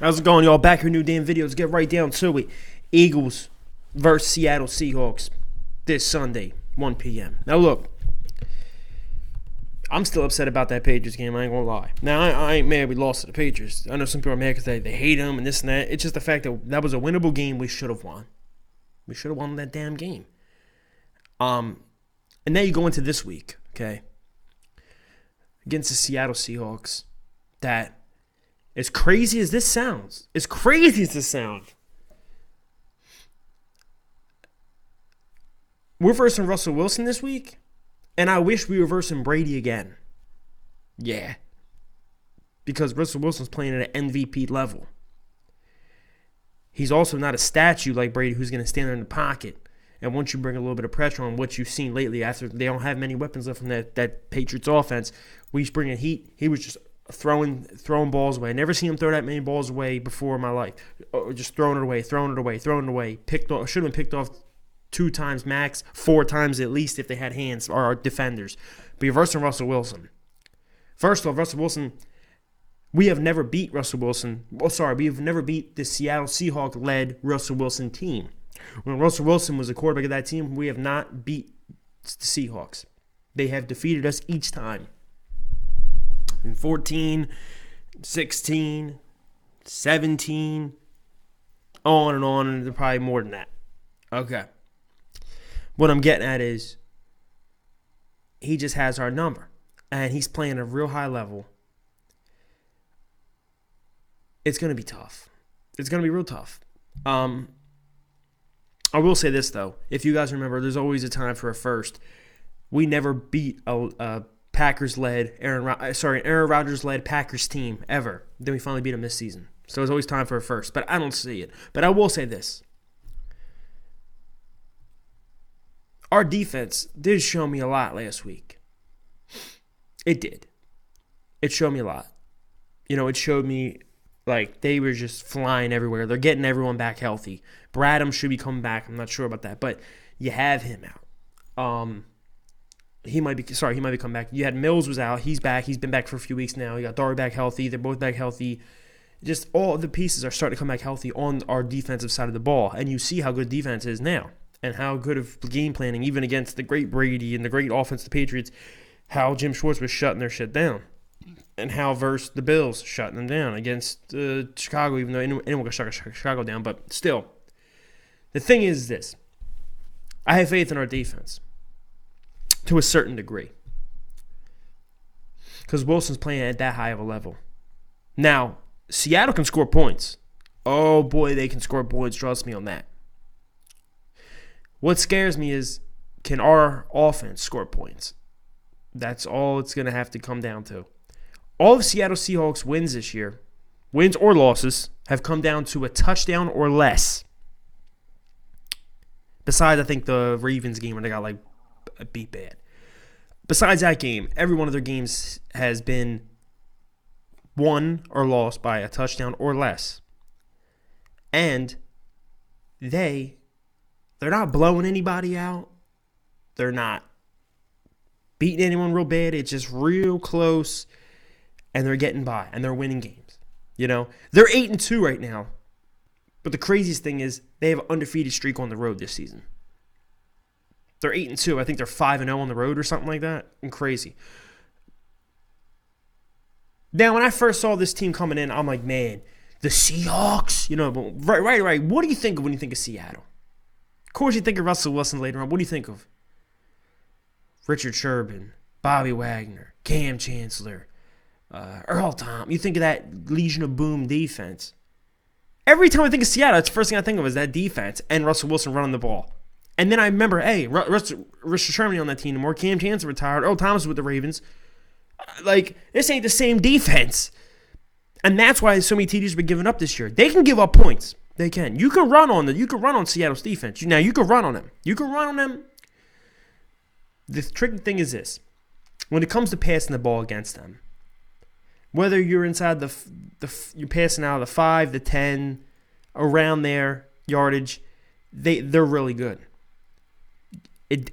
How's it going, y'all? Back here, new damn videos. Get right down to it. Eagles versus Seattle Seahawks this Sunday, 1 p.m. Now, look, I'm still upset about that Patriots game. I ain't gonna lie. Now, I ain't mad we lost to the Patriots. I know some people are mad because they hate them and this and that. It's just the fact that that was a winnable game we should have won. We should have won that damn game. And now you go into this week, okay, against the Seattle Seahawks. That, as crazy as this sounds, we're versing Russell Wilson this week, and I wish we were versing Brady again. Yeah. Because Russell Wilson's playing at an MVP level. He's also not a statue like Brady who's going to stand there in the pocket. And once you bring a little bit of pressure on what you've seen lately, after they don't have many weapons left from that Patriots offense, we just bring in heat. He was just throwing balls away. I never seen him throw that many balls away before in my life. Just throwing it away. Should have been picked off 2 times max, 4 times at least if they had hands or defenders. But you're versing Russell Wilson. First off, Russell Wilson, we have never beat Russell Wilson. We have never beat the Seattle Seahawks-led Russell Wilson team. When Russell Wilson was the quarterback of that team, we have not beat the Seahawks. They have defeated us each time. In 14, 16, 17, on, and probably more than that. Okay. What I'm getting at is he just has our number, and he's playing at a real high level. It's going to be tough. It's going to be real tough. I will say this, though. If you guys remember, there's always a time for a first. We never beat a Packers-led, Aaron Rodgers-led Packers team ever. Then we finally beat them this season. So there's always time for a first, but I don't see it. But I will say this. Our defense did show me a lot last week. It did. It showed me a lot. It showed me like they were just flying everywhere. They're getting everyone back healthy. Bradham should be coming back. I'm not sure about that, but you have him out. He might be coming back. You had Mills was out. He's back. He's been back for a few weeks now. You got Dari back healthy. They're both back healthy. Just all the pieces are starting to come back healthy on our defensive side of the ball. And you see how good defense is now and how good of game planning, even against the great Brady and the great offense, the Patriots, how Jim Schwartz was shutting their shit down. And how versus the Bills shutting them down against Chicago, even though anyone can shut Chicago down. But still, the thing is this. I have faith in our defense. To a certain degree. Because Wilson's playing at that high of a level. Now, Seattle can score points. Oh boy, they can score points. Trust me on that. What scares me is, can our offense score points? That's all it's going to have to come down to. All of Seattle Seahawks wins this year, wins or losses, have come down to a touchdown or less. Besides, I think the Ravens game where they got beat bad. Besides that game, every one of their games has been won or lost by a touchdown or less. And they're not blowing anybody out. They're not beating anyone real bad. It's just real close, and they're getting by, and they're winning games. They're 8-2 right now. But the craziest thing is they have an undefeated streak on the road this season. They're 8-2. I think they're 5-0 on the road or something like that. And crazy. Now, when I first saw this team coming in, I'm like, man, the Seahawks. Right. What do you think of when you think of Seattle? Of course, you think of Russell Wilson later on. What do you think of? Richard Sherman, Bobby Wagner, Cam Chancellor, Earl Thomas. You think of that Legion of Boom defense. Every time I think of Seattle, that's the first thing I think of is that defense and Russell Wilson running the ball. And then I remember, hey, Richard Sherman on that team anymore. Cam Chancellor retired. Earl Thomas was with the Ravens. This ain't the same defense. And that's why so many TDs have been giving up this year. They can give up points. They can. You can run on them. You can run on Seattle's defense. Now, you can run on them. The tricky thing is this. When it comes to passing the ball against them, whether you're inside you're passing out of the 5, the 10, around there, yardage, they're really good.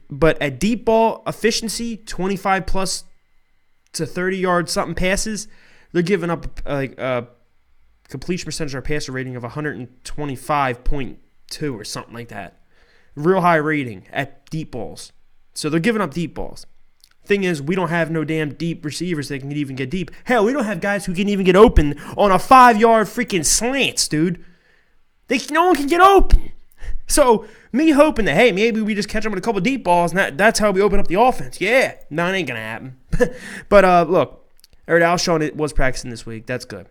But at deep ball efficiency, 25 plus to 30 yards something passes, they're giving up completion percentage or passer rating of 125.2 or something like that. Real high rating at deep balls. So they're giving up deep balls. Thing is, we don't have no damn deep receivers that can even get deep. Hell, we don't have guys who can even get open on a 5-yard freaking slants, dude. No one can get open. So, me hoping that, hey, maybe we just catch them with a couple deep balls, and that's how we open up the offense. Yeah, no, it ain't going to happen. But, look, Alshon it was practicing this week. That's good.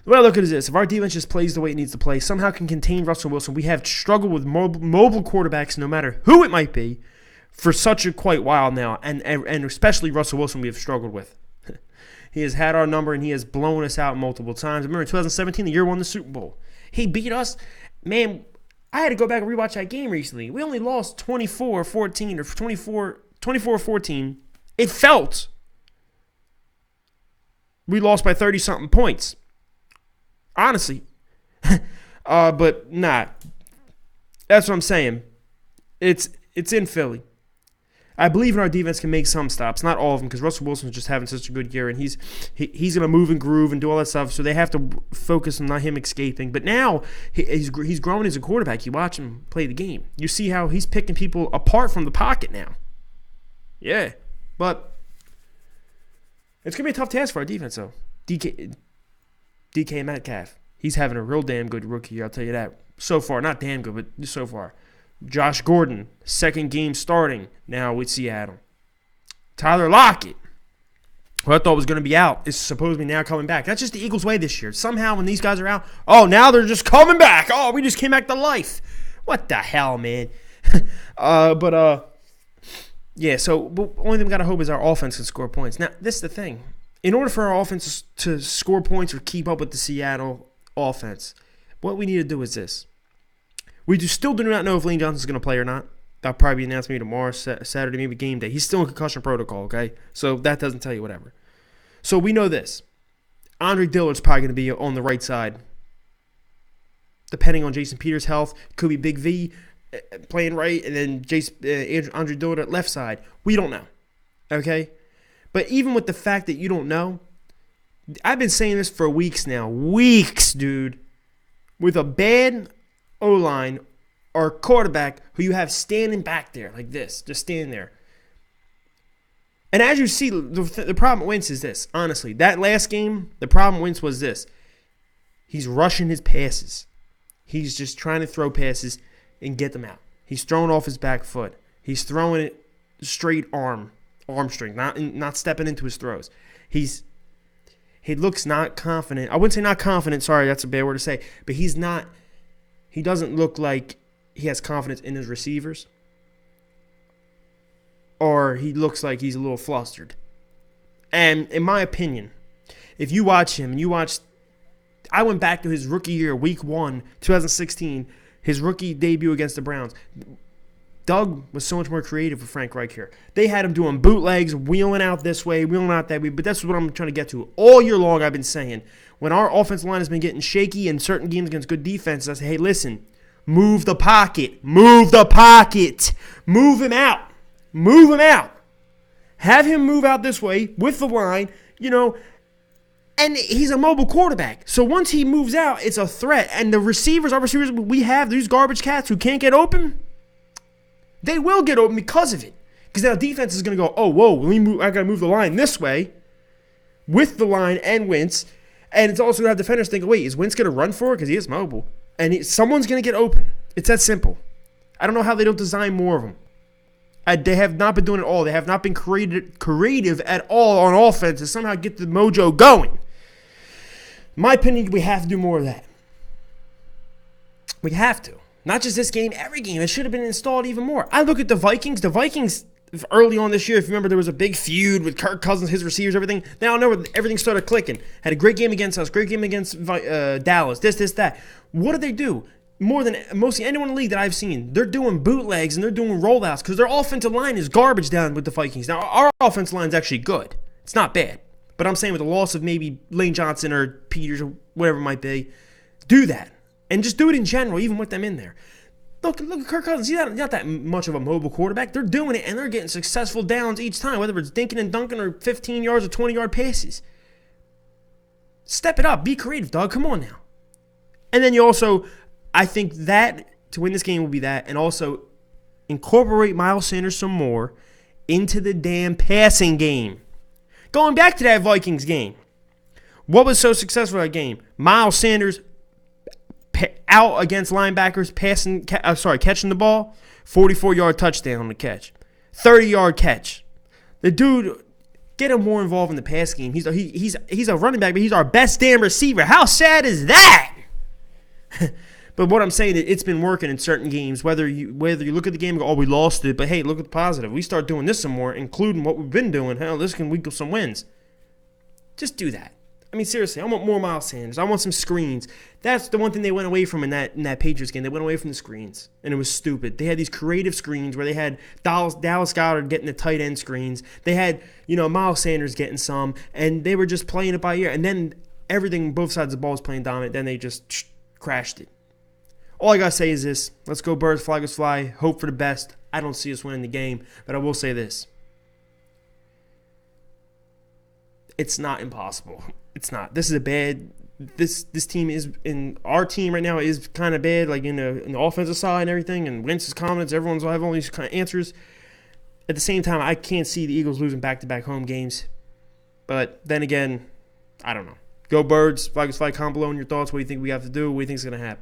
The way I look at it is this. If our defense just plays the way it needs to play, somehow can contain Russell Wilson, we have struggled with mobile quarterbacks, no matter who it might be, for such a quite while now, and especially Russell Wilson we have struggled with. He has had our number, and he has blown us out multiple times. Remember, in 2017, the year we won the Super Bowl. He beat us. Man, I had to go back and rewatch that game recently. We only lost 24-14 or 24-14. It felt we lost by 30-something points. Honestly. But nah. That's what I'm saying. It's in Philly. I believe in our defense can make some stops, not all of them, because Russell Wilson's just having such a good year, and he's going to move and groove and do all that stuff, so they have to focus on not him escaping. But now he's grown as a quarterback. You watch him play the game. You see how he's picking people apart from the pocket now. Yeah, but it's going to be a tough task for our defense, though. DK Metcalf, he's having a real damn good rookie year, I'll tell you that. So far, not damn good, but so far. Josh Gordon, second game starting now with Seattle. Tyler Lockett, who I thought was going to be out, is supposedly now coming back. That's just the Eagles' way this year. Somehow when these guys are out, now they're just coming back. We just came back to life. What the hell, man? Yeah, so only thing we got to hope is our offense can score points. Now, this is the thing. In order for our offense to score points or keep up with the Seattle offense, what we need to do is this. We still do not know if Lane Johnson's going to play or not. That'll probably be announced maybe tomorrow, Saturday, maybe game day. He's still in concussion protocol, okay? So that doesn't tell you whatever. So we know this. Andre Dillard's probably going to be on the right side. Depending on Jason Peters' health, could be Big V playing right, and then Andre Dillard at left side. We don't know, okay? But even with the fact that you don't know, I've been saying this for weeks now. Weeks, dude. With a bad O-line or quarterback who you have standing back there like this, just standing there. And as you see, the problem with Wentz is this, honestly. That last game, the problem with Wentz was this. He's rushing his passes. He's just trying to throw passes and get them out. He's throwing off his back foot. He's throwing it straight arm strength, not stepping into his throws. He looks not confident. I wouldn't say not confident. Sorry, that's a bad word to say. But he doesn't look like he has confidence in his receivers. Or he looks like he's a little flustered. And in my opinion, if you watch him, I went back to his rookie year, week 1, 2016, his rookie debut against the Browns. Doug was so much more creative with Frank Reich here. They had him doing bootlegs, wheeling out this way, wheeling out that way. But that's what I'm trying to get to. All year long, I've been saying, when our offensive line has been getting shaky in certain games against good defenses, I say, hey, listen, move the pocket. Move the pocket. Move him out. Move him out. Have him move out this way with the line, and he's a mobile quarterback. So once he moves out, it's a threat. And our receivers, we have these garbage cats who can't get open. They will get open because of it. Because now defense is going to go, I got to move the line this way with the line and Wentz. And it's also going to have defenders think, wait, is Wentz going to run for it? Because he is mobile. And someone's going to get open. It's that simple. I don't know how they don't design more of them. They have not been doing it all. They have not been creative at all on offense to somehow get the mojo going. In my opinion, we have to do more of that. We have to. Not just this game, every game. It should have been installed even more. I look at the Vikings. The Vikings, early on this year, if you remember, there was a big feud with Kirk Cousins, his receivers, everything. Now I know everything started clicking. Had a great game against us, great game against Dallas, this, that. What did they do? More than mostly anyone in the league that I've seen, they're doing bootlegs and they're doing rollouts because their offensive line is garbage down with the Vikings. Now, our offensive line is actually good. It's not bad. But I'm saying with the loss of maybe Lane Johnson or Peters or whatever it might be, do that. And just do it in general, even with them in there. Look at Kirk Cousins. He's not that much of a mobile quarterback. They're doing it, and they're getting successful downs each time, whether it's dinking and dunking or 15 yards or 20-yard passes. Step it up. Be creative, dog. Come on now. And then you also, I think that to win this game will be that, and also incorporate Miles Sanders some more into the damn passing game. Going back to that Vikings game, what was so successful in that game? Miles Sanders out against linebackers, catching the ball, 44-yard touchdown on the catch, 30-yard catch. The dude, get him more involved in the pass game. He's a running back, but he's our best damn receiver. How sad is that? But what I'm saying is it's been working in certain games. Whether you look at the game and go, oh, we lost it, but hey, look at the positive. We start doing this some more, including what we've been doing. Hell, this can lead to some wins. Just do that. I mean, seriously, I want more Miles Sanders. I want some screens. That's the one thing they went away from in that Patriots game. They went away from the screens, and it was stupid. They had these creative screens where they had Dallas Goedert getting the tight end screens. They had, Miles Sanders getting some, and they were just playing it by ear. And then everything, both sides of the ball was playing dominant. Then they just crashed it. All I got to say is this. Let's go Birds, fly goes fly. Hope for the best. I don't see us winning the game, but I will say this. It's not impossible. It's not. This is a bad. This team is in our team right now is kind of bad, like in the offensive side and everything. And Wentz's confidence, everyone's will have all these kind of answers. At the same time, I can't see the Eagles losing back-to-back home games. But then again, I don't know. Go Birds, fly goes fly. Comment below on your thoughts. What do you think we have to do? What do you think is going to happen?